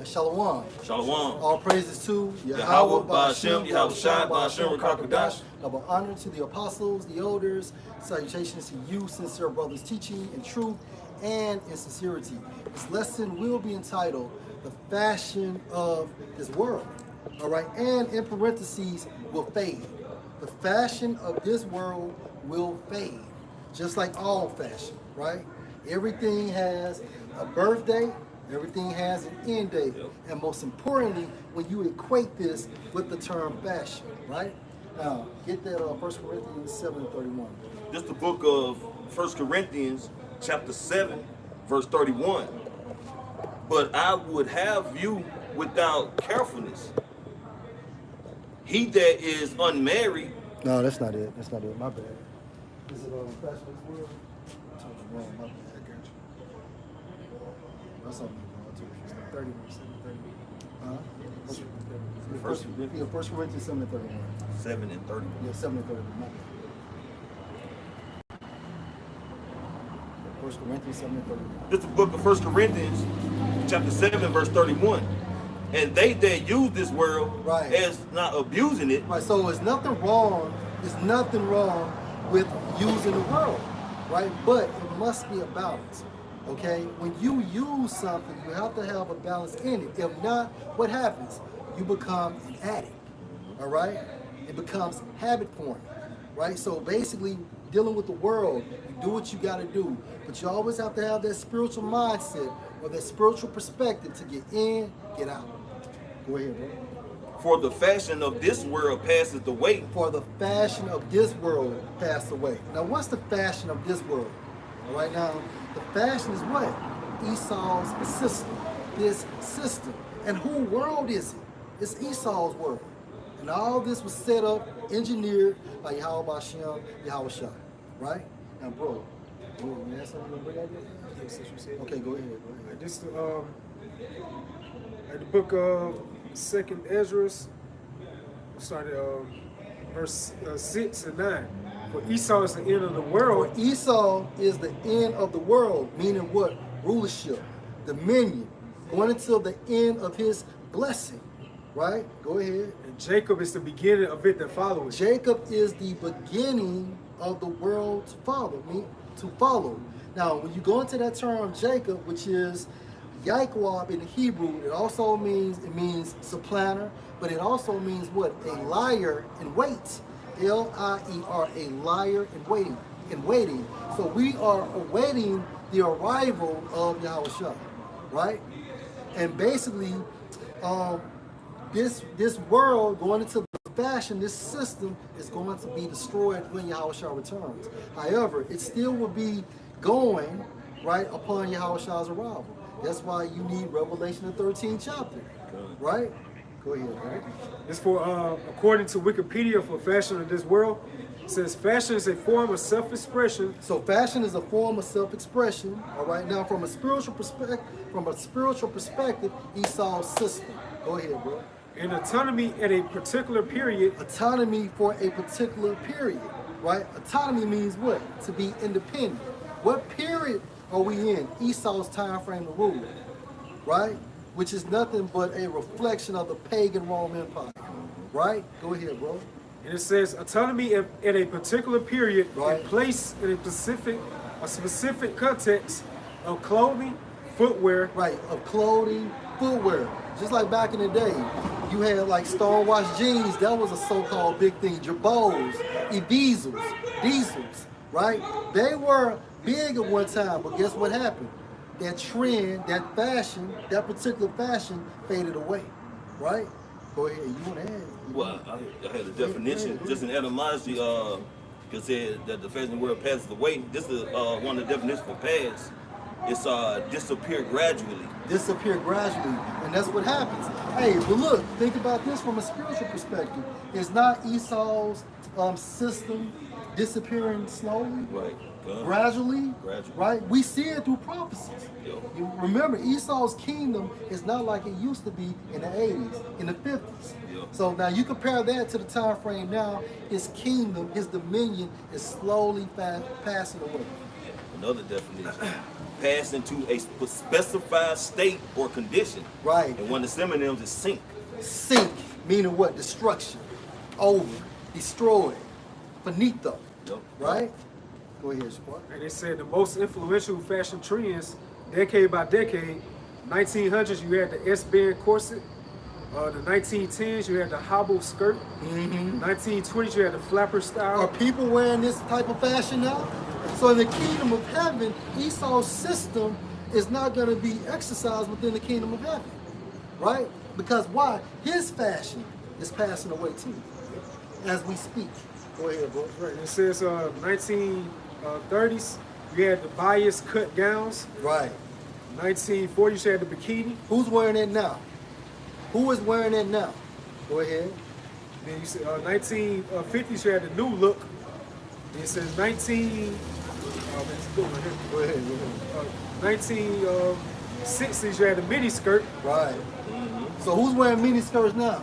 Shalom. Shalom. All praises to Yahweh, Ba'ashem, Yahweh Shai, Ba'ashem, Rakakadash. Double honor to the apostles, the elders. Salutations to you, sincere brothers, teaching in truth and in sincerity. This lesson will be entitled The Fashion of This World. All right, and in parentheses, will fade. The fashion of this world will fade. Just like all fashion, right? Everything has a birthday. Everything has an end date. And most importantly, when you equate this with the term fashion, right? Now, get that 1 Corinthians 7:31. This is the book of 1 Corinthians, chapter 7, verse 31. But I would have you without carefulness. He that is unmarried. No, that's not it. That's not it. My bad. Is it fashion of this world? I told you wrong. My bad. I got you. That's something wrong too. It's like 30 First 1 Corinthians 7:31. 7 and 31. Yeah, 7 and 31. My bad. 1 Corinthians 7 and 31. This is the book of 1 Corinthians, chapter 7, verse 31. And they that use this world Right. as not abusing it. Right, so there's nothing wrong. There's nothing wrong with using the world, right? But it must be a balance. Okay, when you use something, you have to have a balance in it. If not, what happens? You become an addict. All right, it becomes habit forming. Right, so basically, dealing with the world, you do what you got to do, but you always have to have that spiritual mindset or that spiritual perspective to get in, get out. Go ahead, bro. For the fashion of this world passes away. For the fashion of this world passed away. Now, what's the fashion of this world? All right, now, the fashion is what? Esau's system. This system. And whose world is it? It's Esau's world. And all this was set up, engineered by Yahweh Ba'ashem, Yahweh Shai. Right? Now, bro, you have something to bring out there? Yes, as you said. Okay, go ahead. This at the book of 2nd Ezra, started verse 6 and 9. For Esau is the end of the world. For Esau is the end of the world, meaning what? Rulership, dominion, going until the end of his blessing. Right? Go ahead. And Jacob is the beginning of it that follows. Jacob is the beginning of the world to follow. Now, when you go into that term Jacob, which is Yaquab in the Hebrew, it also means supplanter, but it also means what? A liar in wait. L-I-E-R, a liar in waiting. So we are awaiting the arrival of Yahweh Shai, right? And basically, this world going into the fashion, this system is going to be destroyed when Yahweh Shai returns. However, it still will be going right upon Yahweh Shai's arrival. That's why you need Revelation the 13th chapter, right? Go ahead, right? It's for according to Wikipedia, for fashion of this world, it says fashion is a form of self-expression. So fashion is a form of self-expression. All right. Now, from a spiritual perspective, Esau's system. Go ahead, bro. And autonomy at a particular period. Autonomy for a particular period, right? Autonomy means what? To be independent. What period are we in? Esau's time frame to rule, right? Which is nothing but a reflection of the pagan Roman Empire, right? Go ahead, bro. And it says autonomy at a particular period, Right. and place in a specific context of clothing, footwear. Right, of clothing, footwear. Just like back in the day, you had like stonewashed jeans. That was a so-called big thing. Jabots, Ibizus, Diesels, right? They were big at one time, but guess what happened? That trend, that fashion, that particular fashion faded away, right? Go ahead, you want to add? Well, I had a definition, just an etymology, because said that the fashion world passes away. This is one of the definitions for pass. It's disappear gradually. Disappear gradually, and that's what happens. Hey, but look, think about this from a spiritual perspective. It's not Esau's system disappearing slowly, Right. gradually, Gradually. right? We see it through prophecies. Yeah. You remember, Esau's kingdom is not like it used to be in the 80s, in the 50s. Yeah. So now you compare that to the time frame now, his kingdom, his dominion is slowly passing away. Another definition. Pass into a specified state or condition. Right. And one of the synonyms is sink. Sink, meaning what? Destruction, over, destroyed, finito, Yep. right? Go ahead, Squad. And they said the most influential fashion trends, decade by decade, 1900s you had the S-band corset, the 1910s you had the hobble skirt, 1920s you had the flapper style. Are people wearing this type of fashion now? So in the kingdom of heaven, Esau's system is not going to be exercised within the kingdom of heaven, right? Because why? His fashion is passing away too, as we speak. Go ahead, bro. Right. It says 1930s you had the bias cut gowns, Right. 1940s you had the bikini. Who's wearing it now? Who is wearing it now? Go ahead. Then you said 1950s you had the new look. Then it says 19. Oh, man, it's a good one here. Go ahead. Go ahead. 1960s you had the mini skirt. Right. So who's wearing mini skirts now?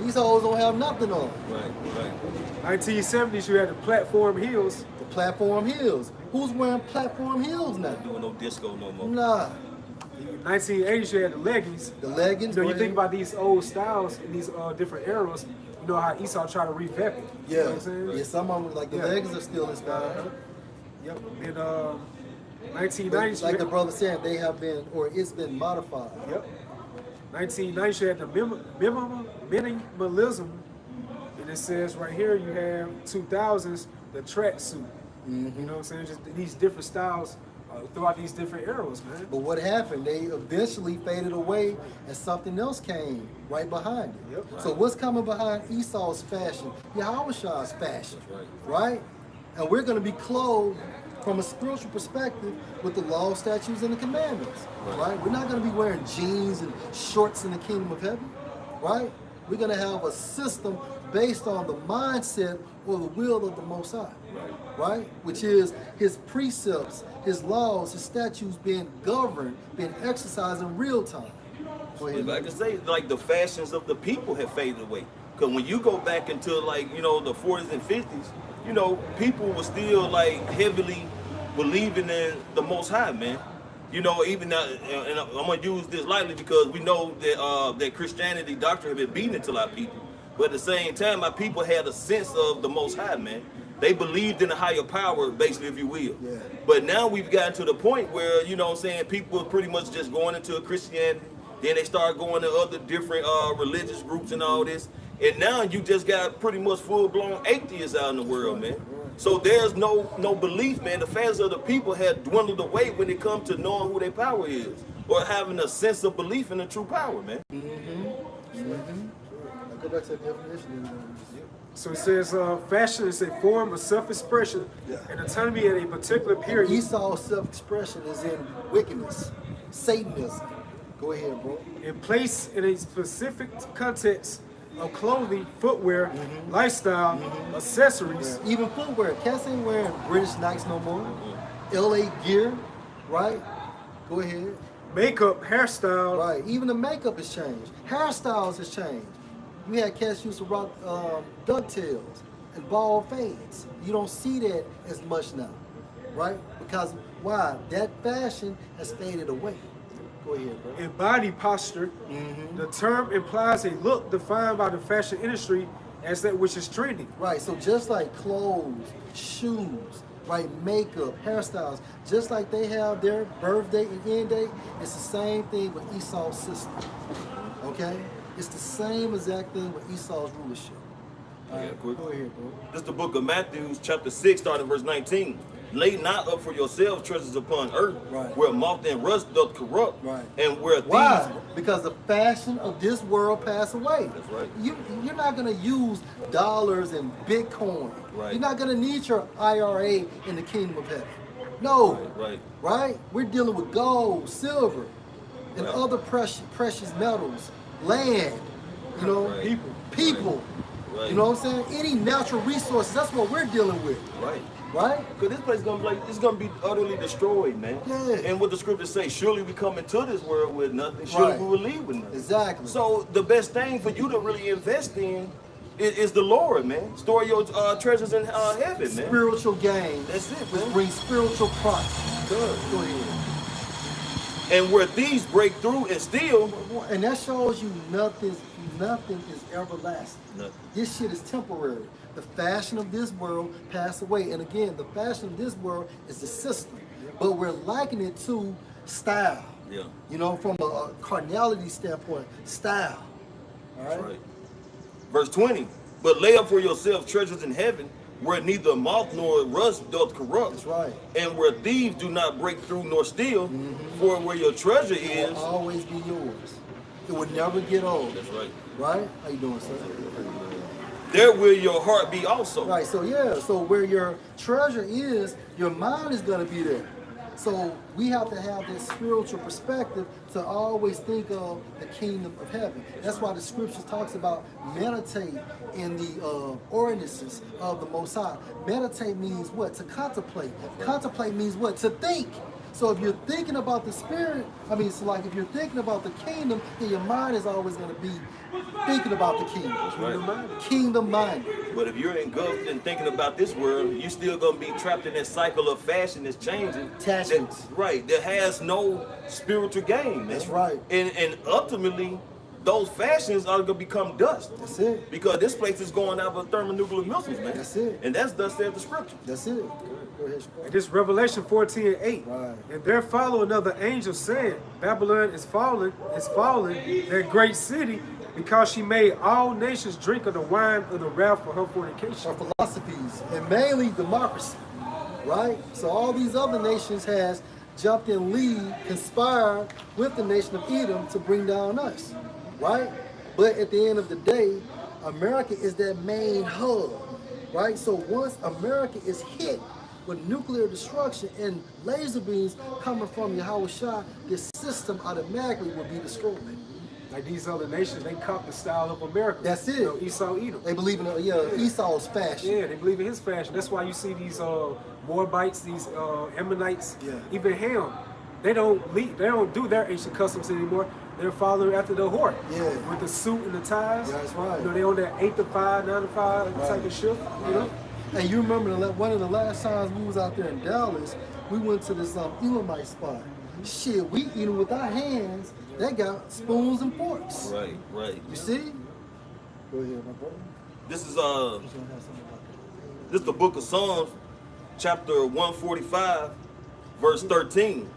These hoes don't have nothing on. Right. Right. 1970s you had the platform heels. The platform heels. Who's wearing platform heels now? Not doing no disco no more. Nah. 1980s you had the leggings. The leggings. You know, go you think ahead. about these old styles and these different eras. You know how Esau tried to revamp it. You know what I'm saying? Yeah, some of them, like the Yeah. leggings are still in style. Yep. And But 1990s. like you the had- brother said, they have been, or it's been modified. Yep. 1990s you had the minimalism, and it says right here you have 2000s the tracksuit. You know what I'm saying? Just these different styles throughout these different eras, man. But what happened? They eventually faded away and something else came right behind it. Yep. So what's coming behind Esau's fashion? Yahweh's fashion. That's Right? And we're going to be clothed from a spiritual perspective with the law, statutes, and the commandments. Right? We're not going to be wearing jeans and shorts in the kingdom of heaven. Right? We're going to have a system based on the mindset or the will of the Most High. Right? Which is his precepts, his laws, his statutes being governed, being exercised in real time. Go ahead. If I can say, like, the fashions of the people have faded away. Because when you go back into, like, you know, the 40s and 50s, you know, people were still, like, heavily believing in the Most High, man. You know, even now, and I'm going to use this lightly because we know that that Christianity doctrine had been beaten into our people. But at the same time, our people had a sense of the Most High, man. They believed in a higher power, basically, if you will. Yeah. But now we've gotten to the point where, you know what I'm saying, people are pretty much just going into a Christianity. Then they start going to other different religious groups and all this. And now you just got pretty much full-blown atheists out in the world, man. So there's no belief, man. The fans of the people had dwindled away when it comes to knowing who their power is or having a sense of belief in the true power, man. Now go back to the definition. So it says fashion is a form of self-expression and autonomy at a particular period. Esau's self-expression is in wickedness, Satanism. Go ahead, bro. And placed in a specific context of clothing, footwear, lifestyle, accessories. Yeah. Even footwear. Cats ain't wearing British Knights no more. LA gear, right? Go ahead. Makeup, hairstyle. Right. Even the makeup has changed. Hairstyles has changed. We had cats used to rock ducktails and bald fades. You don't see that as much now, right? Because why? That fashion has faded away. Go ahead, bro. And body posture. The term implies a look defined by the fashion industry as that which is trending. Right, so just like clothes, shoes, right, makeup, hairstyles, just like they have their birthday and end date, it's the same thing with Esau's system. Okay? It's the same exact thing with Esau's rulership. All right, quick. go ahead, bro. This is the book of Matthew, chapter 6, starting verse 19. Lay not up for yourselves treasures upon earth, Right. where moth and rust doth corrupt, Right. and where thieves. Why? Because the fashion of this world pass away. That's right. You're not going to use dollars and Bitcoin. Right. You're not going to need your IRA in the kingdom of heaven. No. Right. Right? We're dealing with gold, silver, and Right. other precious metals, land, you know, Right. people. Right. You know what I'm saying? Any natural resources, that's what we're dealing with. Right. Right? Because this place is gonna be utterly destroyed, man. Yeah. And what the scriptures say, surely we come into this world with nothing, surely Right. we will leave with nothing. Exactly. So the best thing for you to really invest in is the Lord, man. Store your treasures in heaven, man. Spiritual gain. That's it, Which man. brings spiritual profit. Good. Go ahead. And where thieves break through and steal, And that shows you nothing is everlasting. nothing. This shit is temporary. The fashion of this world pass away. And again, the fashion of this world is the system. But we're likening it to style. Yeah. You know, from a carnality standpoint, style. All right? That's right. Verse 20. But lay up for yourself treasures in heaven, where neither moth nor rust doth corrupt. That's right. And where thieves do not break through nor steal. For where your treasure It is. will always be yours. It will never get old. That's right. Right? How you doing, sir? There will your heart be also. Right, so yeah, so where your treasure is, your mind is going to be there. So we have to have this spiritual perspective to always think of the kingdom of heaven. That's why the scriptures talks about meditate in the ordinances of the Most High. Meditate means what? To contemplate. Contemplate means what? To think. So if you're thinking about the spirit, so like if you're thinking about the kingdom, then your mind is always going to be thinking about the kingdom. Right. Kingdom minded. But if you're engulfed and thinking about this world, you're still gonna be trapped in that cycle of fashion that's changing. Attachments. Right. That has no spiritual gain, man. That's right. And ultimately, those fashions are gonna become dust. That's it. Because this place is going out with thermonuclear missiles, man. That's it. And that's thus said the scripture. That's it. Go ahead, And this Revelation 14:8. Right. And there followed another angel saying, Babylon is fallen, that great city, because she made all nations drink of the wine of the wrath of her fornication. Our philosophies, and mainly democracy, right? So all these other nations has jumped in league, conspired with the nation of Edom to bring down us, right? But at the end of the day, America is that main hub, right? So once America is hit with nuclear destruction and laser beams coming from Yahweh Shah, this system automatically will be destroyed. Like these other nations, they copy the style of America. That's it. You know, Esau, Edom. They believe in Esau's fashion. Yeah, they believe in his fashion. That's why you see these Moabites, these Ammonites, Yeah. even Ham. They don't do their ancient customs anymore. They're following after the whore. Yeah. With the suit and the ties. Yeah, that's right. You know, they on that 8 to 5, 9 to 5 type Right. of shift. You know. And you remember one of the last times we was out there in Dallas, we went to this Elamite spot. Shit, we eating with our hands. They got spoons and forks. Right, right. You see? Go ahead, my brother. This is He's gonna have something about that. this is the book of Psalms, chapter 145, verse 13.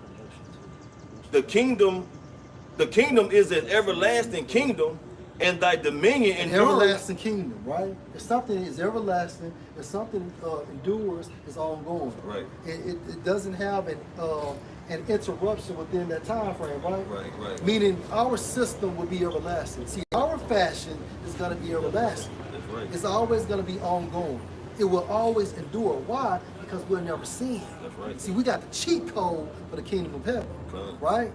The kingdom is an everlasting kingdom, and thy dominion An endures. everlasting kingdom, right? If something is everlasting, if something endures, it's ongoing. Right. It doesn't have an interruption within that time frame, right? Right, right. Meaning our system will be everlasting. See, our fashion is going to be everlasting. That's right. It's always going to be ongoing. It will always endure. Why? Because we'll never sin. That's right. See, we got the cheat code for the kingdom of heaven, Okay. right?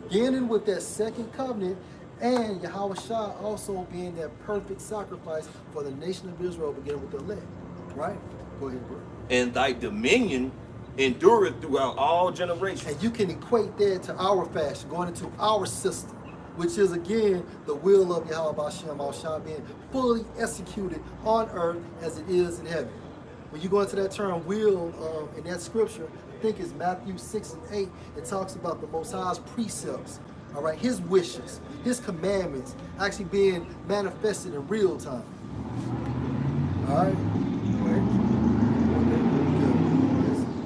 Beginning with that second covenant, and Yahweh Shah also being that perfect sacrifice for the nation of Israel, beginning with the elect, right? Go ahead, bro. And thy dominion endureth throughout all generations. And you can equate that to our fashion, going into our system, which is again the will of Yahweh Bashem Al-Shah being fully executed on earth as it is in heaven. When you go into that term will in that scripture, I think it's Matthew 6 and 8, it talks about the Most High's precepts, all right, his wishes, his commandments actually being manifested in real time. All right?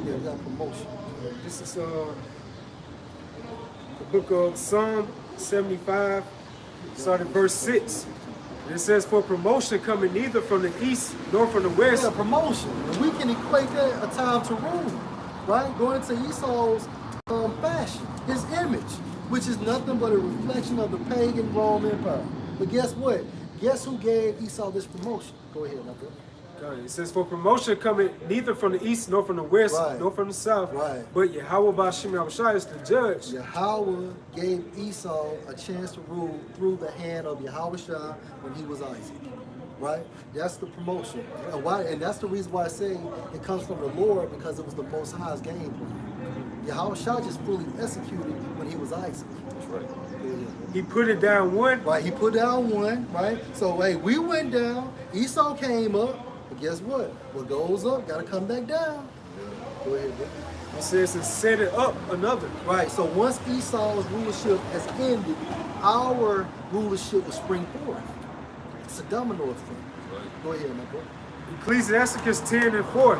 Yeah, we got promotion. This is the book of Psalm 75, starting verse 6. And it says, for promotion coming neither from the east nor from the west. Yeah, promotion. And we can equate that a time to rule, right? Going into Esau's fashion, his image, which is nothing but a reflection of the pagan Rome Empire. But guess what? Guess who gave Esau this promotion? Go ahead, my brother. It says, for promotion coming neither from the east nor from the west, Right. nor from the south, Right. but Yahweh Bashem Yahushua is the judge. Yahweh gave Esau a chance to rule through the hand of Yahweh Shah when he was Isaac, right? That's the promotion. And why? And that's the reason why I say it comes from the Lord, because it was the Most High's game plan. Yahweh Shah just fully executed when he was Isaac. That's right. He put it down one. Right, he put down one, right? So, hey, we went down, Esau came up, but guess what? What goes up, gotta come back down. Go ahead, bro. He says to set it up another. Right, so once Esau's rulership has ended, our rulership will spring forth. It's a domino effect. Right. Go ahead, my bro. Ecclesiasticus 10 and 4.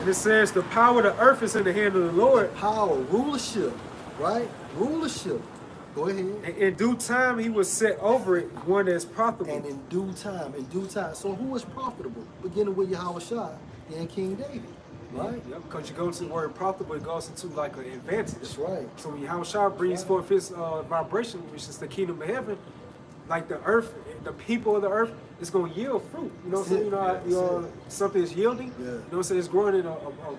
And it says, the power of the earth is in the hand of the Lord. Power, rulership, right? Rulership. Go ahead. And in due time, he will set over it one that's profitable. And in due time, in due time. So who is profitable? Beginning with Yahweh Shah, then King David, right? Yep, because you go to the word profitable, it goes into like an advantage. That's right. So when Yahweh Shah brings forth his vibration, which is the kingdom of heaven, like the earth, the people of the earth, it's going to yield fruit. You know what I'm saying? Something is yielding. Yeah. You know what I'm saying? It's growing in a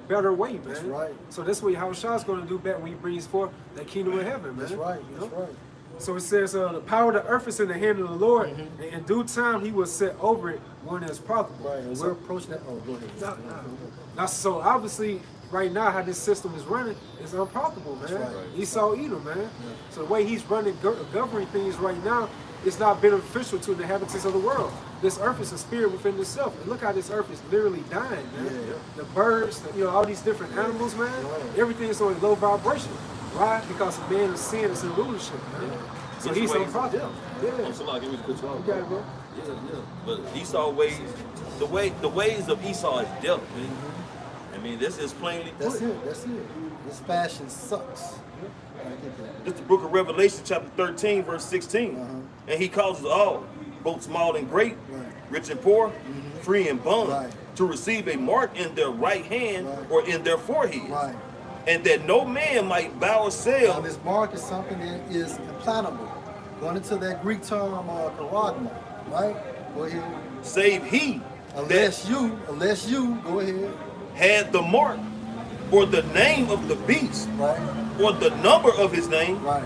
better way, man. That's right. So that's what Yahweh Shah is going to do back when he brings forth that kingdom of heaven, man. That's right. You That's know? right. So it says, the power of the earth is in the hand of the Lord, and in due time he will set over it one that's profitable. Right. And we're approaching that. Oh, go ahead. Now, so obviously, right now, how this system is running is unprofitable, man. Right. Esau Edom, man. So the way he's running, governing things right now, it's not beneficial to the inhabitants of the world. This earth is a spirit within itself. And look how this earth is literally dying, man. Yeah. The birds, all these different animals, man. Right. Everything is on low vibration. Why? Because man of sin is in rulership, man. So Which he's way? unprofitable. I'm so like, give me the picture. You got it, bro. Yeah. But Esau ways, the ways of Esau is death, man. I mean, this is plainly put. That's it. That's it. This fashion sucks. I get that. It's the book of Revelation, chapter 13, verse 16. And he causes all, both small and great, Right. rich and poor, free and bond, Right. to receive a mark in their right hand Right. or in their forehead. Right. And that no man might bow or Now, sell. this mark is something that is implantable. Going into that Greek term, charagma, right? Go ahead. Save he Unless you, go ahead. had the mark or the name of the beast Right. or the number of his name. Right.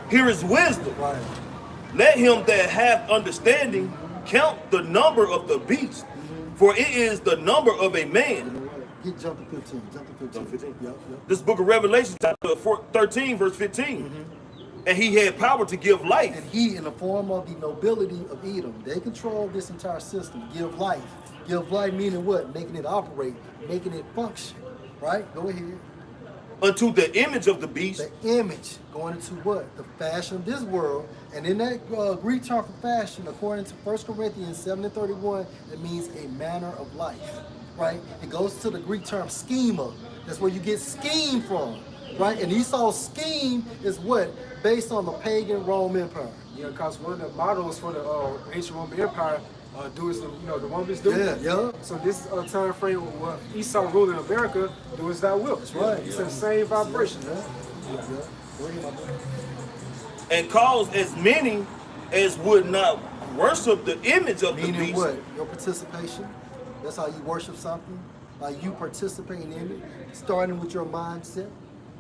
Here is wisdom. Right. Let him that hath understanding count the number of the beast, for it is the number of a man. Get jump to 15. Jump to 15. Jump 15. Yep. This book of Revelation, chapter 13, verse 15. And he had power to give life. And he, in the form of the nobility of Edom, they control this entire system. Give life. Give life meaning what? Making it operate, making it function. Right? Go ahead. Unto the image of the beast. The image going into what? The fashion of this world. And in that Greek term for fashion, according to 1 Corinthians 7 and 31, it means a manner of life. Right? It goes to the Greek term schema. That's where you get scheme from. Right? And Esau's scheme is what? Based on the pagan Rome Empire. Yeah, because one of the models for the ancient Roman Empire do as the Romans do. Yeah. So this time frame where Esau ruling America, do as thou wilt. That's right. It's the same vibration. Yeah. Go ahead, my brother. And caused as many as would not worship the image of the Meaning beast. what? Your participation. That's how you worship something. By you participating in it, starting with your mindset,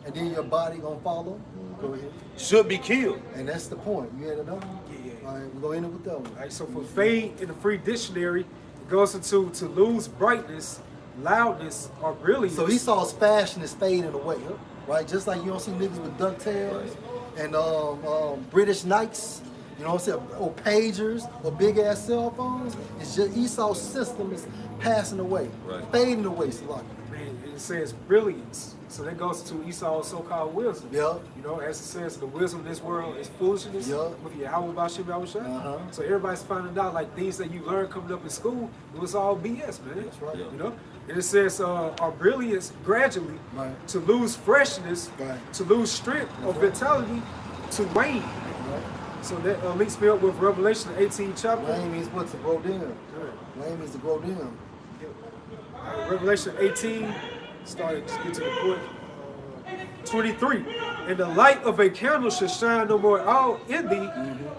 and then your body gonna follow. Go ahead. Should be killed. And that's the point. You had another one? Yeah. All right, we're going to end it with that one. All right, so for fade in the free dictionary, it goes into to lose brightness, loudness, or brilliance. So Esau's fashion is fading away, right? Just like you don't see niggas with ducktails and British Nikes, you know what I'm saying, or pagers or big ass cell phones. It's just Esau's system is passing away, Right. fading away, Salaki. Man, it says brilliance. So that goes to Esau's so-called wisdom. Yeah. You know, as it says, the wisdom of this world is foolishness. Yeah. With Yahweh Bashim Yahushua. Uh-huh. So everybody's finding out like things that you learn coming up in school, it was all BS, man. That's right. You know? And it says our brilliance gradually Right. to lose freshness, Right. to lose strength or vitality, to wane. Right? So that links me up with Revelation 18 chapter. Lane means what? To grow down. Good. Lane means to grow down. Revelation 18, started to get to the point. 23. And the light of a candle should shine no more all in thee,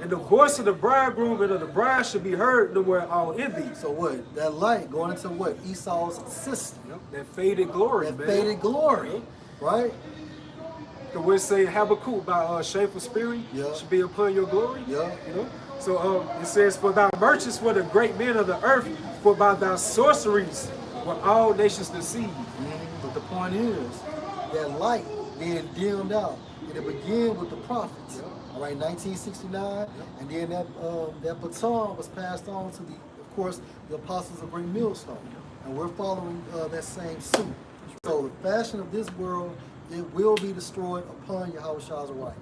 and the voice of the bridegroom and of the bride should be heard no more all in thee. So what? That light going into what? Esau's system. Yep, that faded glory, That man. faded glory, right? The word say Habakkuk by shameful spirit Yeah. should be upon your glory. Yeah. You know? So it says, for thy merchants were the great men of the earth, for by thy sorceries were all nations deceived. But the point is, that light being dimmed out, and it began with the prophets. All right, 1969, and then that baton was passed on to of course, the apostles of Great Millstone, and we're following that same suit. So the fashion of this world, it will be destroyed upon Yahweh right.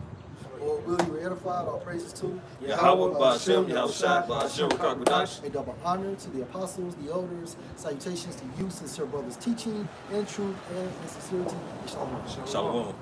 Lord, will you edify our praises to Yahweh, Ba'ashem, Yahushua, Ba'ashem, Rakakadash. A double honor to the apostles, the elders, salutations to you, sincere brothers, teaching in truth and in sincerity. Shalom. Shalom.